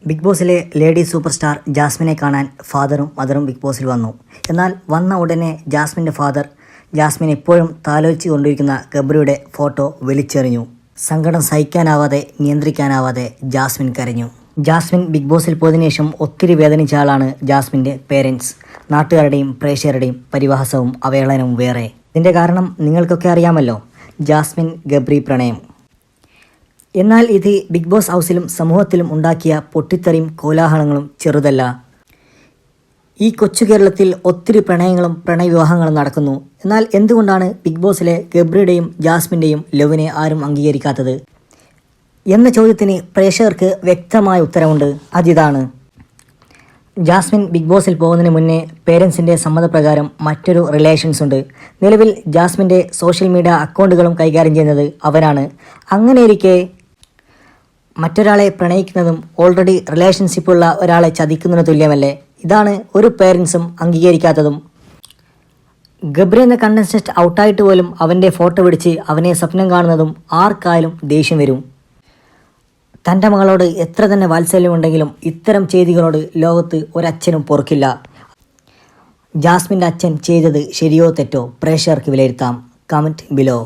Big ബോസിലെ lady super star ജാസ്മിനെ കാണാൻ ഫാദറും മദറും big ബോസിൽ വന്നു. എന്നാൽ വന്ന ഉടനെ ജാസ്മിൻ്റെ ഫാദർ ജാസ്മിൻ എപ്പോഴും താലോലിച്ചു കൊണ്ടിരിക്കുന്ന ഗബ്രിയുടെ ഫോട്ടോ വലിച്ചെറിഞ്ഞു. സങ്കടം സഹിക്കാനാവാതെ നിയന്ത്രിക്കാനാവാതെ ജാസ്മിൻ കരഞ്ഞു. ജാസ്മിൻ ബിഗ് ബോസിൽ പോയതിനു ശേഷം ഒത്തിരി വേദനിച്ച ആളാണ് ജാസ്മിൻ്റെ പേരൻസ്. നാട്ടുകാരുടെയും പ്രേക്ഷകരുടെയും പരിഹാസവും അവഹേളനവും വേറെ. ഇതിൻ്റെ കാരണം നിങ്ങൾക്കൊക്കെ അറിയാമല്ലോ, ജാസ്മിൻ ഗബ്രി പ്രണയം. എന്നാൽ ഇത് ബിഗ് ബോസ് ഹൗസിലും സമൂഹത്തിലും ഉണ്ടാക്കിയ പൊട്ടിത്തെറിയും കോലാഹലങ്ങളും ചെറുതല്ല. ഈ കൊച്ചു കേരളത്തിൽ ഒത്തിരി പ്രണയങ്ങളും പ്രണയവിവാഹങ്ങളും നടക്കുന്നു. എന്നാൽ എന്തുകൊണ്ടാണ് ബിഗ് ബോസിലെ ഗബ്രിയുടെയും ജാസ്മിൻ്റെയും ലവിനെ ആരും അംഗീകരിക്കാത്തത് എന്ന ചോദ്യത്തിന് പ്രേക്ഷകർക്ക് വ്യക്തമായ ഉത്തരവുണ്ട്. അതിതാണ്, ജാസ്മിൻ ബിഗ് ബോസിൽ പോകുന്നതിന് മുന്നേ പേരൻസിൻ്റെ സമ്മതപ്രകാരം മറ്റൊരു റിലേഷൻസ് ഉണ്ട്. നിലവിൽ ജാസ്മിൻ്റെ സോഷ്യൽ മീഡിയ അക്കൗണ്ടുകളും കൈകാര്യം ചെയ്യുന്നത് അവരാണ്. അങ്ങനെയിരിക്കെ മറ്റൊരാളെ പ്രണയിക്കുന്നതും ഓൾറെഡി റിലേഷൻഷിപ്പുള്ള ഒരാളെ ചതിക്കുന്നതിന് തുല്യമല്ലേ? ഇതാണ് ഒരു പേരൻസും അംഗീകരിക്കാത്തതും. ഗബ്രി എന്ന കണ്ടസ്റ്റന്റ് ഔട്ടായിട്ട് പോലും അവൻ്റെ ഫോട്ടോ പിടിച്ച് അവനെ സ്വപ്നം കാണുന്നതും ആർക്കായാലും ദേഷ്യം വരും. തൻ്റെ മകളോട് എത്ര തന്നെ വാത്സല്യമുണ്ടെങ്കിലും ഇത്തരം ചെയ്തികളോട് ലോകത്ത് ഒരച്ഛനും പൊറുക്കില്ല. ജാസ്മിൻ്റെ അച്ഛൻ ചെയ്തത് ശരിയോ തെറ്റോ പ്രേക്ഷകർക്ക് വിലയിരുത്താം. Comment below.